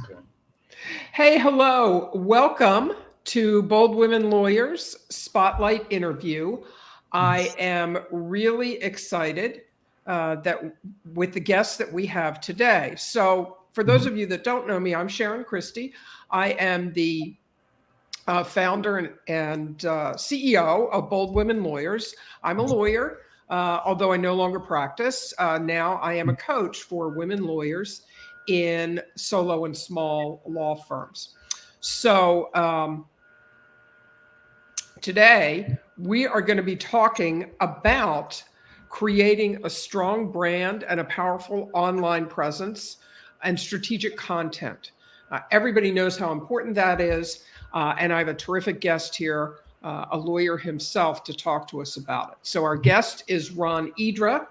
Okay. Hey, hello. Welcome to Bold Women Lawyers Spotlight Interview. I am really excited that with the guests that we have today. So, for those Mhm. of you that don't know me, I'm Sharon Christie. I am the founder and CEO of Bold Women Lawyers. I'm a lawyer, although I no longer practice. Now I am a coach for women lawyers in solo and small law firms. So today we are going to be talking about creating a strong brand and a powerful online presence and strategic content. Everybody knows how important that is. And I have a terrific guest here, a lawyer himself, to talk to us about it. So, our guest is Ron Idra.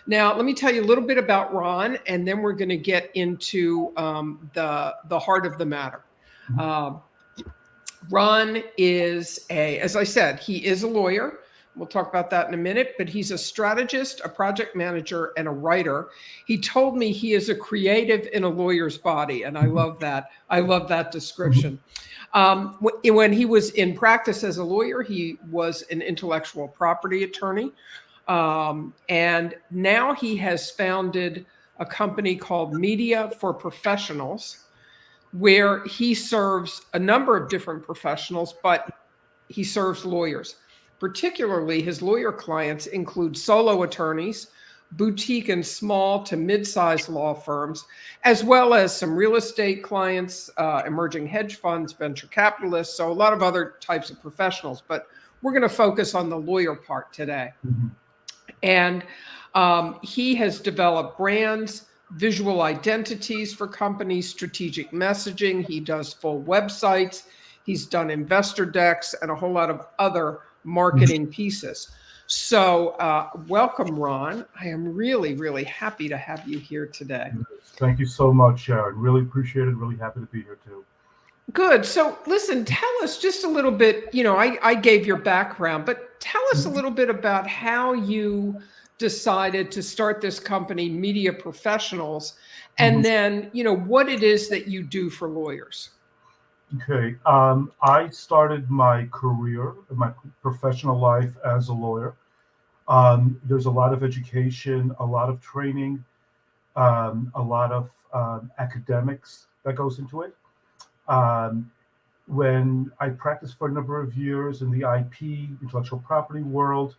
Now, let me tell you a little bit about Ron, and then we're going to get into the heart of the matter. Uh, Ron is as I said, he is a lawyer. We'll talk about that in a minute, but he's a strategist, a project manager, and a writer. He told me he is a creative in a lawyer's body, and I love that. I love that description. When he was in practice as a lawyer, he was an intellectual property attorney. And now he has founded a company called Media for Professionals, where he serves a number of different professionals, but he serves lawyers. Particularly, his lawyer clients include solo attorneys, boutique and small to mid-sized law firms, as well as some real estate clients, emerging hedge funds, venture capitalists, so a lot of other types of professionals. But we're going to focus on the lawyer part today. Mhm. And he has developed brands, visual identities for companies, strategic messaging. He does full websites. He's done investor decks and a whole lot of other marketing pieces. So, welcome, Ron. I am really, really happy to have you here today. Yes. Thank you so much, Sharon. Really appreciate it. Really happy to be here too. Good. So, listen, tell us just a little bit. I gave your background, but tell us a Mhm. little bit about how you decided to start this company, Media Professionals, and Mhm. then, what it is that you do for lawyers. Okay. I started my career, my professional life as a lawyer. There's a lot of education, a lot of training, a lot of academics that goes into it. Um, when I practiced for a number of years in the IP, intellectual property world,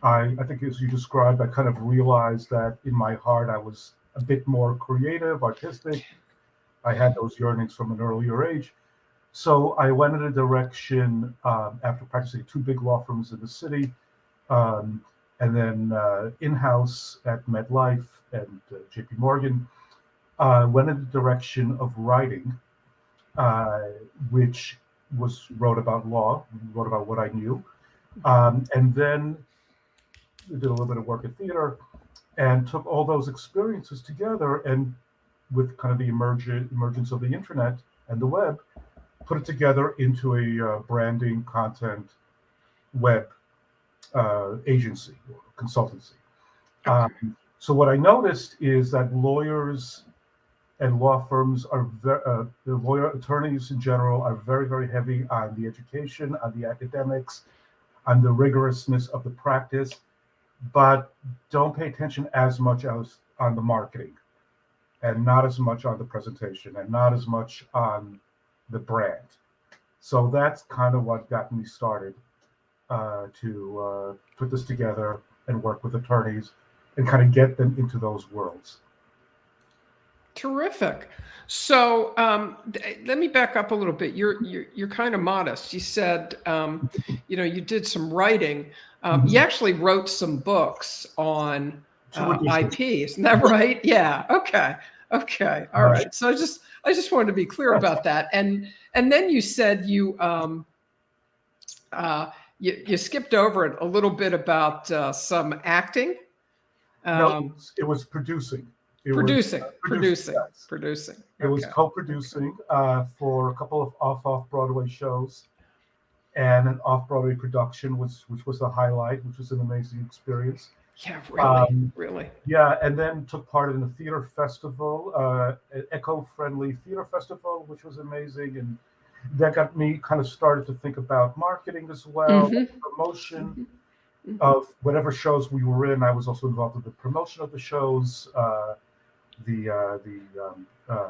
I think as you described, I kind of realized that in my heart I was a bit more creative, artistic. I had those yearnings from an earlier age. So I went in a direction after practicing two big law firms in the city, um, and then in-house at MetLife and JP Morgan, went in the direction of writing, uh, which wrote about law, wrote about what I knew, and then did a little bit of work at theater, and took all those experiences together and with kind of the emergence of the internet and the web, put it together into a branding content web agency or consultancy. Okay. So what I noticed is that lawyers and law firms the lawyer attorneys in general are very, very heavy on the education, on the academics, on the rigorousness of the practice, but don't pay attention as much as on the marketing and not as much on the presentation and not as much on the brand. So that's kind of what got me started to put this together and work with attorneys and kind of get them into those worlds. Terrific. So, let me back up a little bit. You're kind of modest. You said, you did some writing. You Mhm. actually wrote some books on Two editions. IP. Isn't that right? Yeah. Okay. Okay. All Uh, right. So I just wanted to be clear yes. about that. And then you said you skipped over it a little bit about some acting. No, Um, it was producing. It was producing, producing. producing, Yes, producing. it was Okay. Okay. co-producing for a couple of off Broadway shows and an off Broadway production, which was the highlight, which was an amazing experience. Yeah, really, Um, really. yeah, and then took part in the theater festival, an eco-friendly theater festival, which was amazing, and that got me kind of started to think about marketing as well, Hmm. promotion Hmm. Hmm. of whatever shows we were in. I was also involved with the promotion of the shows, the uh, the um, uh,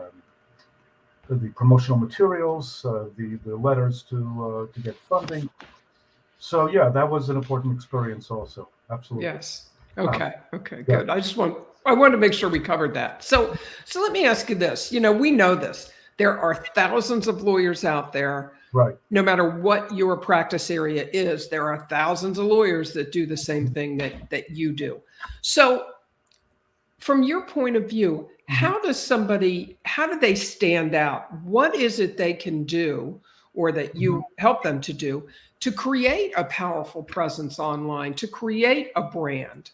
the promotional materials, the letters to get funding. So yeah, that was an important experience also. Absolutely. Yes. Um, Okay. Okay. yeah. Good. I wanted to make sure we covered that. So let me ask you this. We know this. There are thousands of lawyers out there. Right. No matter what your practice area is, there are thousands of lawyers that do the same thing that you do. So from your point of view, Mhm. how do they stand out? What is it they can do or that Mhm. you help them to do to create a powerful presence online, to create a brand,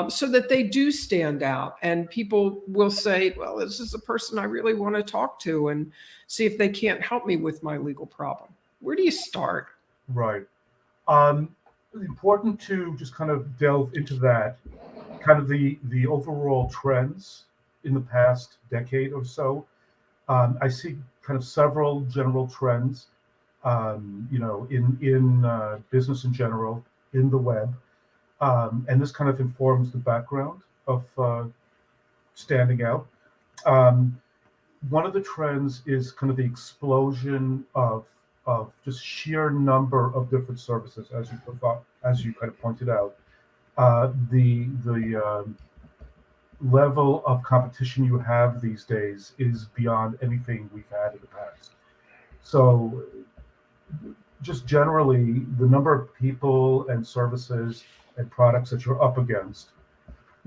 so that they do stand out and people will say, well, this is a person I really want to talk to and see if they can't help me with my legal problem. Where do you start? Right. Um, Important to just kind of delve into that, kind of the overall trends in the past decade or so. I see kind of several general trends, in business in general, in the web, and this kind of informs the background of standing out. Um, One of the trends is kind of the explosion of just sheer number of different services, as you kind of pointed out. The level of competition you have these days is beyond anything we've had in the past. So, just generally, the number of people and services and products that you're up against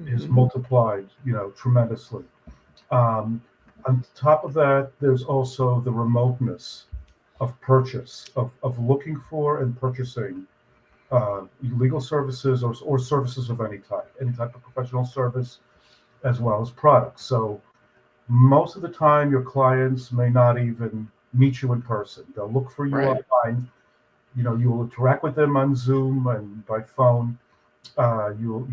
is Hmm. multiplied, tremendously. Um, on top of that, there's also the remoteness of purchase, of looking for and purchasing legal services or services of any type of professional service, as well as products. So most of the time, your clients may not even meet you in person. They'll look for you Right. online. You will interact with them on Zoom and by phone. You'll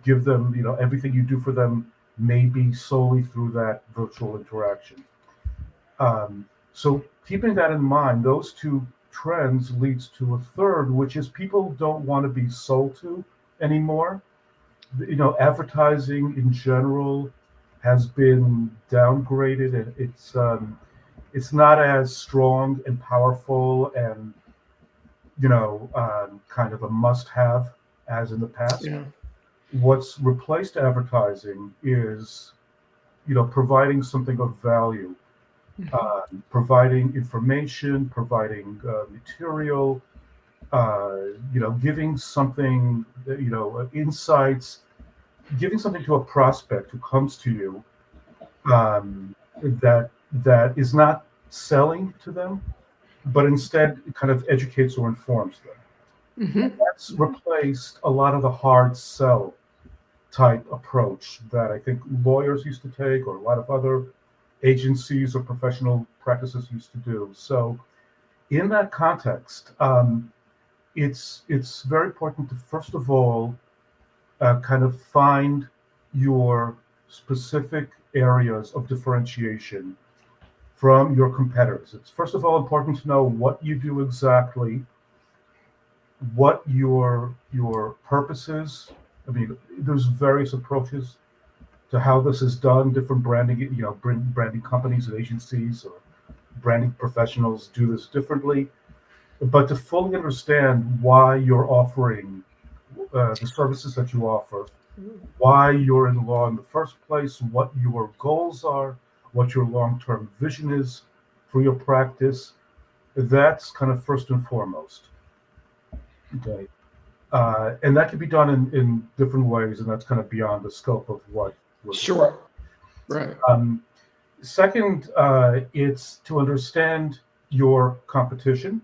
give them, everything you do for them may be solely through that virtual interaction. So keeping that in mind, those two trends leads to a third, which is people don't want to be sold to anymore. Advertising in general has been downgraded, and it's not as strong and powerful and kind of a must-have as in the past. Yeah. What's replaced advertising is providing something of value, Hmm. providing information, providing material, uh, giving something, insights, giving something to a prospect who comes to you, that is not selling to them, but instead kind of educates or informs them. Hmm. That's replaced a lot of the hard sell type approach that I think lawyers used to take, or a lot of other agencies or professional practices used to do. So, in that context, it's very important to first of all kind of find your specific areas of differentiation from your competitors. It's first of all important to know what you do exactly, what your purpose is. I mean, there's various approaches to how this is done. Different branding, branding companies and agencies or branding professionals do this differently. But to fully understand why you're offering the services that you offer, why you're in law in the first place, what your goals are, what your long-term vision is for your practice, that's kind of first and foremost. Okay. And that can be done in different ways, and that's kind of beyond the scope of what we're discussing. Sure. Right. Um, Second, it's to understand your competition,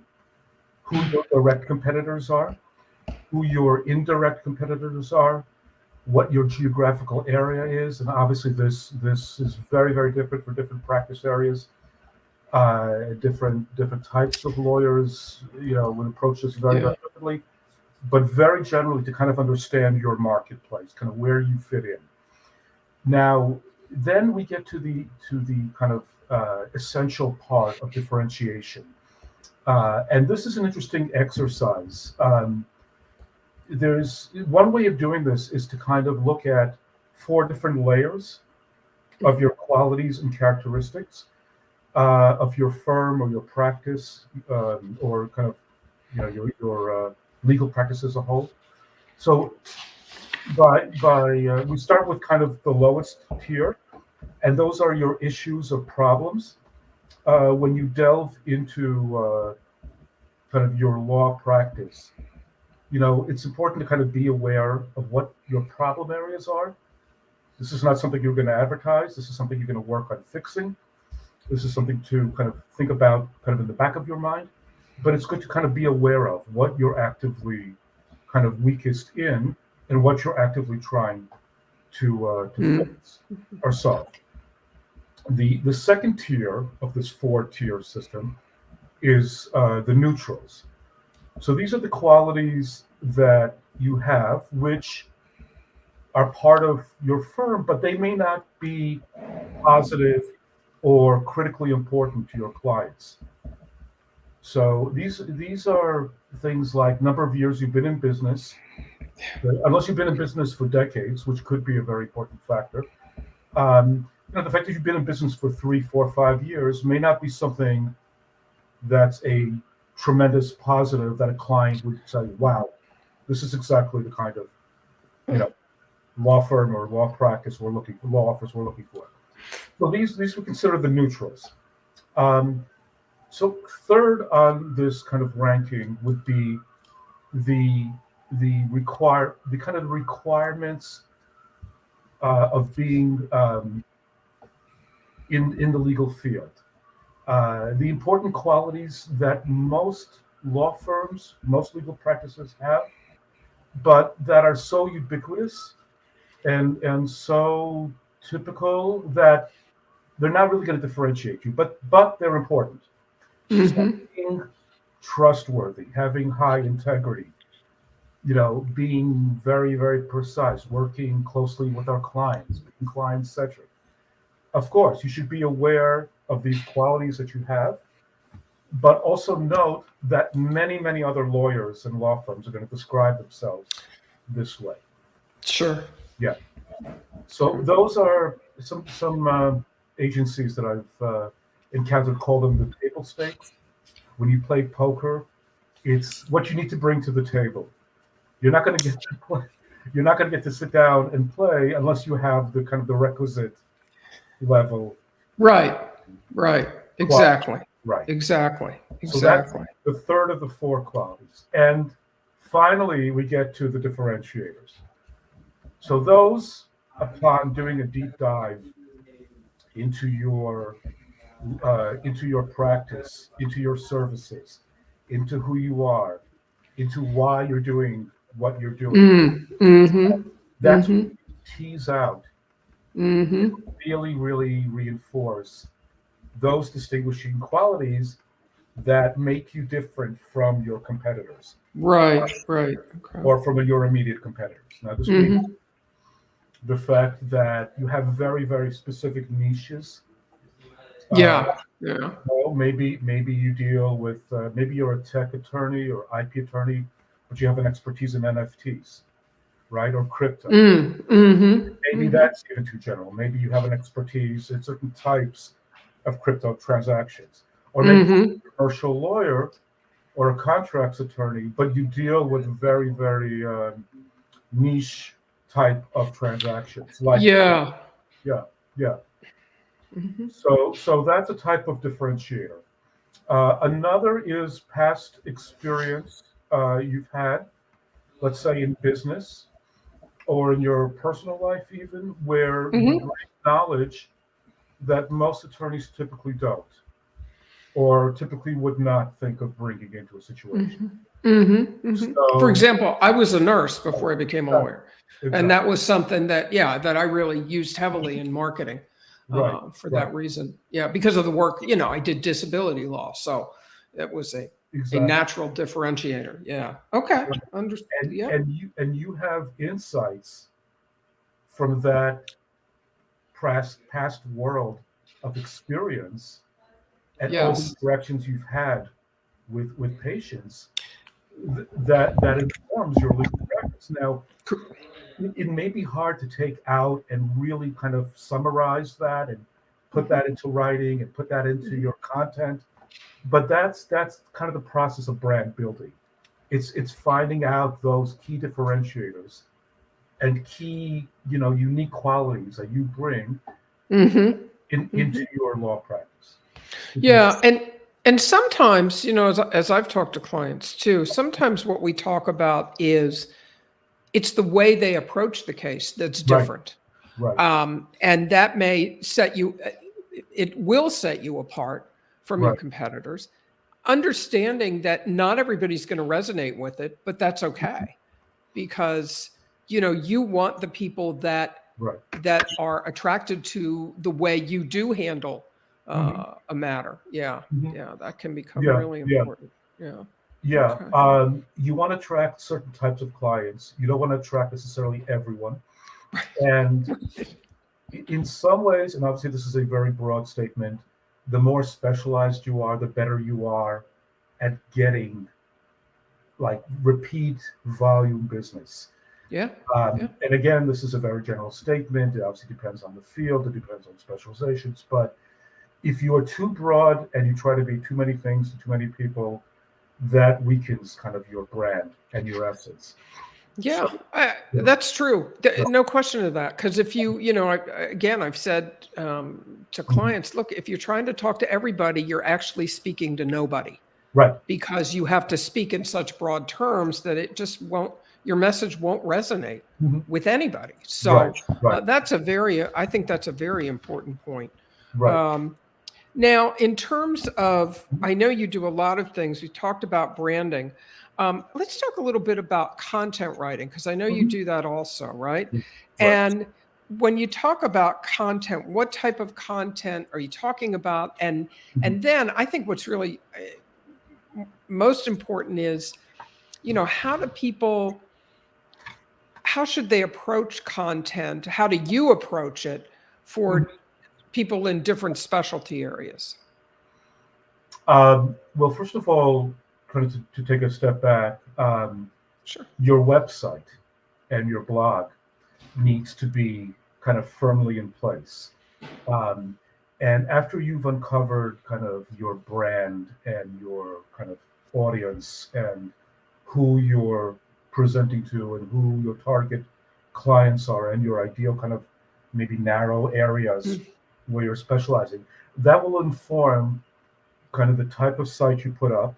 who your direct competitors are, who your indirect competitors are, what your geographical area is, and obviously this is very very different for different practice areas. Different types of lawyers, would approach this very Yeah. very differently. but very generally to kind of understand your marketplace, kind of where you fit in. Now, then we get to the kind of essential part of differentiation, and this is an interesting exercise. There's one way of doing this is to kind of look at 4 different layers of your qualities and characteristics of your firm or your practice, or kind of your legal practice as a whole. So we start with kind of the lowest tier, and those are your issues or problems. When you delve into kind of your law practice, it's important to kind of be aware of what your problem areas are. This is not something you're going to advertise. This is something you're going to work on fixing. This is something to kind of think about kind of in the back of your mind. But it's good to kind of be aware of what you're actively kind of weakest in and what you're actively trying to fix or solve. The second tier of this 4-tier system is the neutrals. So these are the qualities that you have, which are part of your firm, but they may not be positive or critically important to your clients. So these are things like number of years you've been in business, unless you've been in business for decades, which could be a very important factor. The fact that you've been in business for 3, 4, 5 years may not be something that's a tremendous positive that a client would say, wow, this is exactly the kind of law firm or law practice law office we're looking for. So these we consider the neutrals. So third on this kind of ranking would be the kind of requirements of being in the legal field. The important qualities that most law firms, most legal practices have, but that are so ubiquitous and so typical that they're not really going to differentiate you, but they're important. So being trustworthy, having high integrity, being very, very precise, working closely with our clients, being client-centric. Of course, you should be aware of these qualities that you have, but also note that many, many other lawyers and law firms are going to describe themselves this way. Sure. Yeah. So those are some agencies that I've encountered, call them the table stakes. When you play poker, it's what you need to bring to the table. You're not going to get to play. You're not going to get to sit down and play unless you have the kind of the requisite level. Right. Exactly. Right. Exactly. So that's the third of the 4 qualities. And finally, we get to the differentiators. So those, upon doing a deep dive into your practice, into your services, into who you are, into why you're doing what you're doing. That's what you tease out. Really, really reinforce those distinguishing qualities that make you different from your competitors. Right. Okay. Or from your immediate competitors. Now, this means the fact that you have very, very specific niches. Well, maybe you deal with, maybe you're a tech attorney or IP attorney, but you have an expertise in NFTs, right? Or crypto. Maybe that's even too general. Maybe you have an expertise in certain types of crypto transactions. Or maybe you're a commercial lawyer or a contracts attorney, but you deal with very, very niche type of transactions. Like yeah. So that's a type of differentiator. Another is past experience you've had, let's say in business or in your personal life even, where you bring knowledge that most attorneys typically don't, or typically would not think of bringing into a situation. So, for example, I was a nurse before I became a lawyer. Exactly. And that was something that I really used heavily in marketing for that reason. Yeah, because of the work, I did disability law. So that was A exactly. natural differentiator. Yeah. Okay. Yeah. And you have insights from that past world of experience and all the Yes. interactions you've had with patients that informs your legal practice. Now, it may be hard to take out and really kind of summarize that and put Mhm. that into writing and put that into Mhm. your content, but that's kind of the process of brand building. It's finding out those key differentiators and key, unique qualities that you bring Mhm. into Mhm. your law practice. Because Yeah, and sometimes, as I've talked to clients too, sometimes what we talk about is it's the way they approach the case that's right, different. right, And that may it will set you apart from your right. competitors. Understanding that not everybody's going to resonate with it, but that's okay because, you want the people Right. that are attracted to the way you do handle Hmm. a matter. Yeah, Hmm. yeah, that can become Yeah, really yeah, important. Yeah. yeah. Okay. You want to attract certain types of clients. You don't want to attract necessarily everyone. And in some ways, and obviously this is a very broad statement, the more specialized you are, the better you are at getting like repeat volume business. Yeah. Yeah. And again, this is a very general statement. It obviously depends on the field, it depends on specializations. But if you are too broad and you try to be too many things to too many people, that weakens kind of your brand and your essence. So, Yeah, yeah, that's true. yeah, No question of that. Because if again, I've said to mhm, clients, look, if you're trying to talk to everybody, you're actually speaking to nobody right, because you have to speak in such broad terms that your message won't resonate mhm, with anybody. right, So right, I think that's a very important point. right. Um, Now, in terms of, Mhm, I know you do a lot of things. We talked about branding. Let's talk a little bit about content writing because I know you mhm, do that also, right? right. And when you talk about content, what type of content are you talking about? And Mhm, and then I think what's really most important is, how should they approach content? How do you approach it mhm. for people in different specialty areas? Well, first of all, kind of to take a step back, Sure. your website and your blog needs to be kind of firmly in place. Um, and after you've uncovered kind of your brand and your kind of audience and who you're presenting to and who your target clients are and your ideal kind of maybe narrow areas where you're specializing, that will inform kind of the type of site you put up.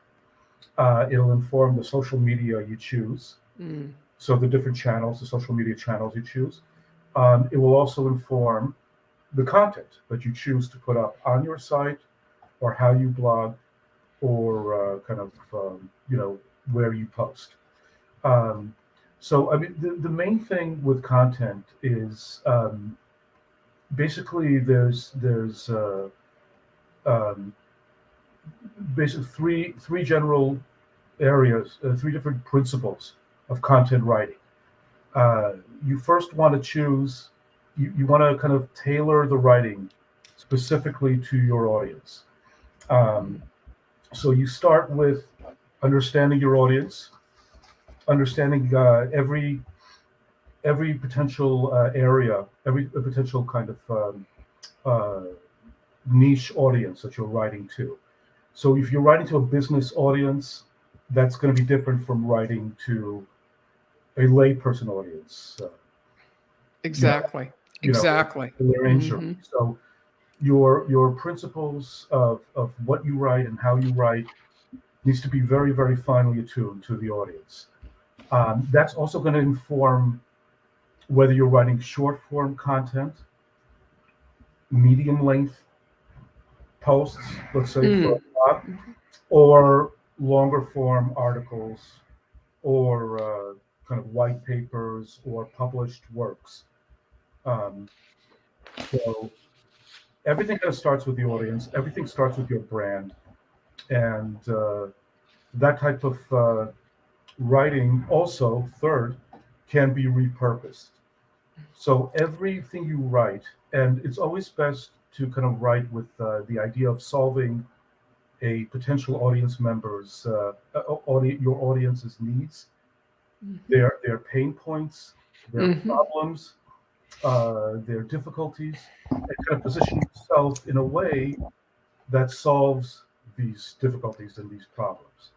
It'll inform the social media you choose. Mm. So the different channels, the social media channels you choose. It will also inform the content that you choose to put up on your site or how you blog or kind of, where you post. Um, so, I mean, the main thing with content is basically there's um, basically three general areas, three different principles of content writing. Uh, you first want to choose, you want to kind of tailor the writing specifically to your audience. Um, Mm. so you start with understanding your audience, understanding every potential area, every potential kind of uh, niche audience that you're writing to. So if you're writing to a business audience, that's going to be different from writing to a layperson audience. You know, Exactly. you know, Exactly. their injury. Hmm. So your principles of what you write and how you write needs to be very, very finely attuned to the audience. That's also going to inform whether you're writing short form content, medium length posts, let's say for Mm. a blog, or longer form articles or kind of white papers or published works. Um, so everything kind of starts with the audience. Everything starts with your brand, and that type of writing also, third, can be repurposed. So everything you write, and it's always best to kind of write with the idea of solving a potential audience member's your audience's needs, Hmm. their pain points, their Hmm. problems, their difficulties, and kind of position yourself in a way that solves these difficulties and these problems.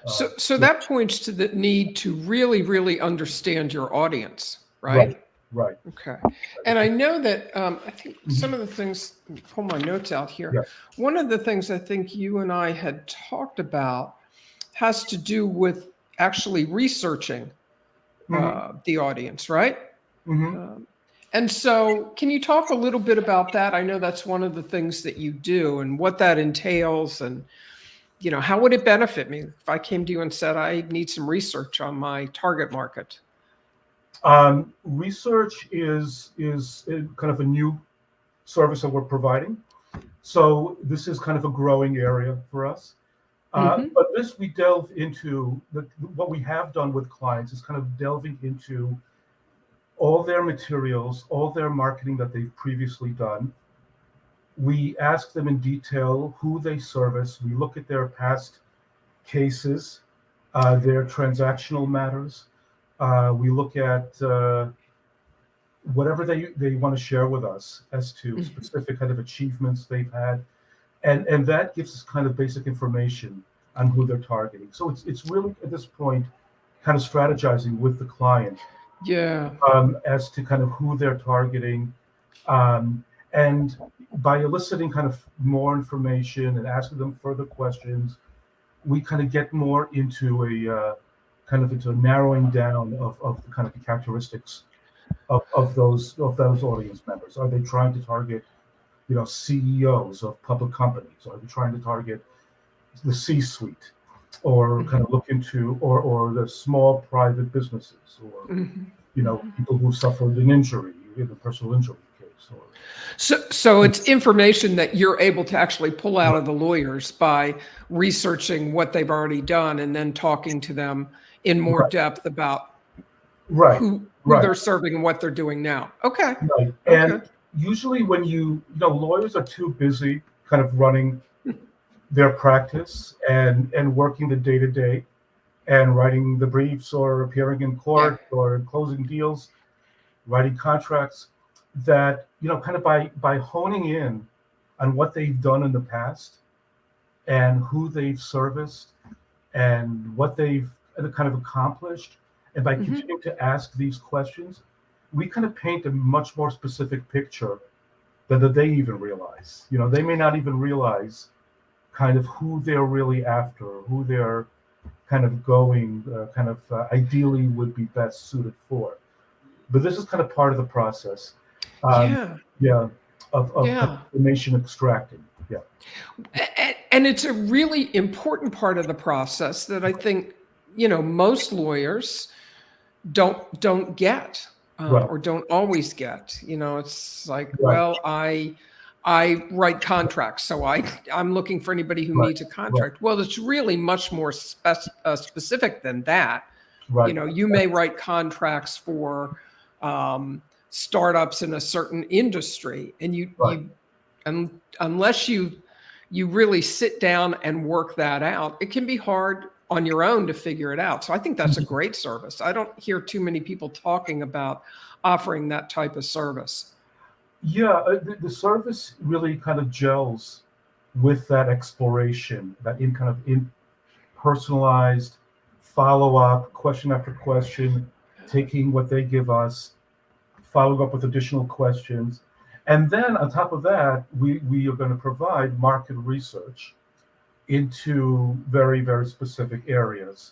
So, Uh, so yeah, that points to the need to really, really understand your audience, right, right? right. Okay. And I know that I think some Mhm. of the things, pull my notes out here. Yeah. One of the things I think you and I had talked about has to do with actually researching Hmm. the audience, right? Hmm. Um, and so, can you talk a little bit about that? I know that's one of the things that you do and what that entails, and how would it benefit me if I came to you and said I need some research on my target market? Research is kind of a new service that we're providing. So this is kind of a growing area for us. Hmm. But this we delve into what we have done with clients is kind of delving into all their materials, all their marketing that they've previously done. We ask them in detail who they service. We look at their past cases, their transactional matters. We look at whatever they want to share with us as to Hmm. specific kind of achievements they've had, and that gives us kind of basic information on who they're targeting. So it's really at this point kind of strategizing with the client Yeah. as to kind of who they're targeting, um, and by eliciting kind of more information and asking them further questions, we kind of get more into a kind of into a narrowing down of the kind of the characteristics of those audience members. Are they trying to target, CEOs of public companies? Are they trying to target the C-suite, or kind Hmm. of look into, or the small private businesses, or Hmm. people who suffered an injury in a personal injury case, or So it's information that you're able to actually pull out of right, the lawyers by researching what they've already done and then talking to them in more right, depth about right, who right, they're serving and what they're doing now. Okay. right. Okay. And usually, when lawyers are too busy, kind of running their practice and working the day to day and writing the briefs or appearing in Yeah. court or closing deals, writing contracts, that kind of by honing in on what they've done in the past and who they've serviced and what they've kind of accomplished, and by Hmm. continuing to ask these questions, we kind of paint a much more specific picture than they even realize. They may not even realize kind of who they're really after, who they're kind of going, kind of ideally would be best suited for. But this is kind of part of the process. Um, Yeah. yeah, of kind of Yeah. information extracting. Yeah, And it's a really important part of the process that I think, most lawyers don't get, right, or don't always get. It's like, right, well, I write contracts, so I'm looking for anybody who right, needs a right, contract. Well, it's really much more specific than that. right, You may write contracts for startups in a certain industry, and right. unless you really sit down and work that out, it can be hard on your own to figure it out. So I think that's a Mhm. great service. I don't hear too many people talking about offering that type of service. Yeah, the service really kind of gels with that exploration, that in kind of in personalized follow up, question after question, taking what they give us, following up with additional questions. And then on top of that, we are going to provide market research into very, very specific areas.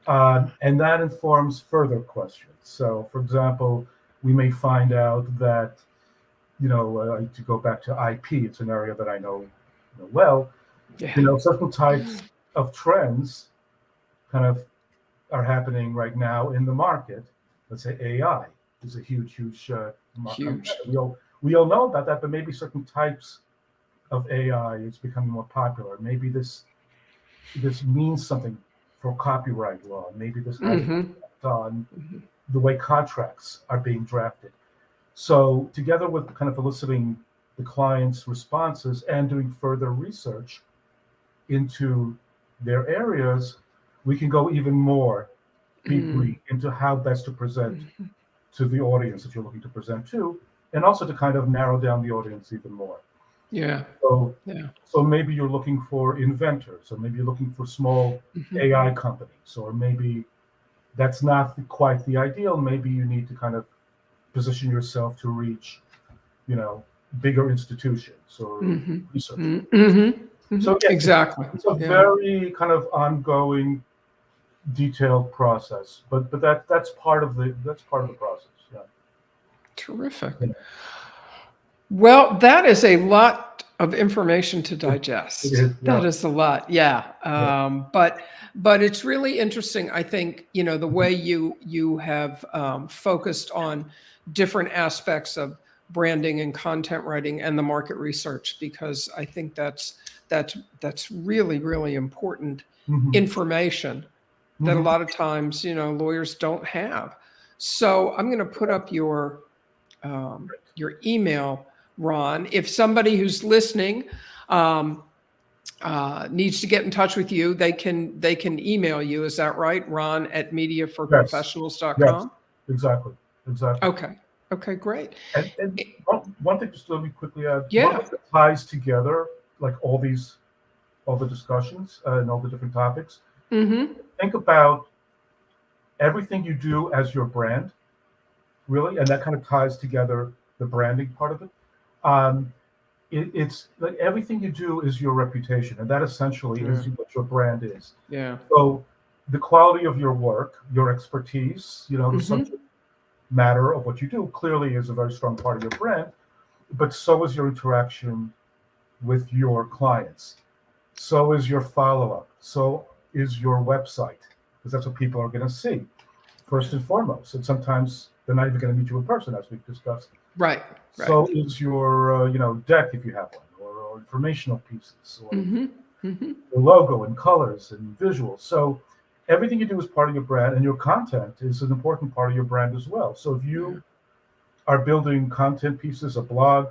And that informs further questions. So, for example, we may find out that, to go back to IP, it's an area that I know well, Yeah. certain types of trends kind of are happening right now in the market. Let's say AI is a huge, huge Huge. we all know about that, but maybe certain types of AI is becoming more popular. Maybe this this means something for copyright law. Maybe this has an Hmm. impact on Hmm. the way contracts are being drafted. So together with kind of eliciting the client's responses and doing further research into their areas, we can go even more deeply into how best to present Hmm. to the audience that you're looking to present to, and also to kind of narrow down the audience even more. Yeah. So, Yeah. so maybe you're looking for inventors, or maybe you're looking for small Hmm. AI companies, or maybe that's not quite the ideal. Maybe you need to kind of position yourself to reach, you know, bigger institutions or Hmm. research Hmm. groups. Hmm. So yeah, Exactly. it's a Yeah. very kind of ongoing, detailed process. But that's part of the process. Yeah. Terrific. Yeah. Well, that is a lot of information to It digest. is. Yeah. That is a lot, yeah. Yeah. But it's really interesting. I think the way you have focused on different aspects of branding and content writing and the market research, because I think that's really important Hmm. information that a Hmm. lot of times lawyers don't have. So I'm going to put up your email, Ron. If somebody who's listening um, needs to get in touch with you, they can email you. Is that right? Ron at Yes. Yes. mediaforprofessionals.com. Exactly. Exactly. Okay. Okay, great. And Eh, one thing, just let me quickly add, one Yeah. thing that ties together like all the discussions and all the different topics. Mm-hmm. Think about everything you do as your brand, really, and that kind of ties together the branding part of it. Um, it's like everything you do is your reputation, and that essentially Yeah. is what your brand is. Yeah. So the quality of your work, your expertise, the Mm-hmm. subject matter of what you do clearly is a very strong part of your brand, but so is your interaction with your clients. So is your follow up. So is your website, because that's what people are going to see first and foremost. And sometimes they're not even going to meet you in person, as we've discussed. Right. Right. So is your, deck if you have one, or informational pieces, or Mm-hmm. Mm-hmm. the logo and colors and visuals. So everything you do is part of your brand, and your content is an important part of your brand as well. So if Yeah. you are building content pieces, a blog,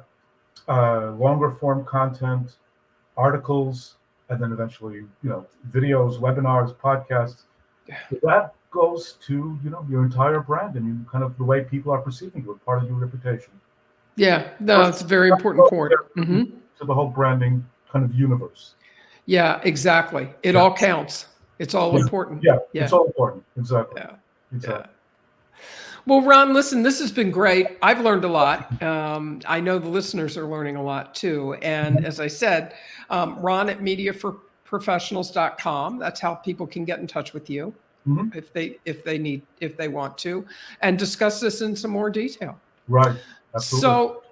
longer form content, articles, and then eventually, videos, webinars, podcasts, Yeah. that goes to, your entire brand and you kind of the way people are perceiving you, part of your reputation. Yeah. No, First, it's a very that important goes point. there Mm-hmm. to the whole branding kind of universe. Yeah, exactly. It Yeah, all counts. It's all yeah, important. yeah. It's Yeah. all important. Exactly. Yeah. Exactly. Yeah. Well, Ron, listen, this has been great. I've learned a lot. I know the listeners are learning a lot too. And Mhm. as I said, Ron at mediaforprofessionals.com. That's how people can get in touch with you Mhm. if they want to, and discuss this in some more detail. Right. Absolutely. So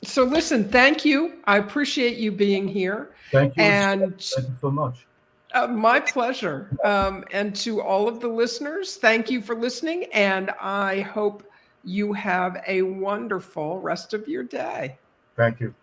so listen, thank you. I appreciate you being here. Thank you as well. And Thank you so much. my pleasure. And to all of the listeners, thank you for listening. And I hope you have a wonderful rest of your day. Thank you.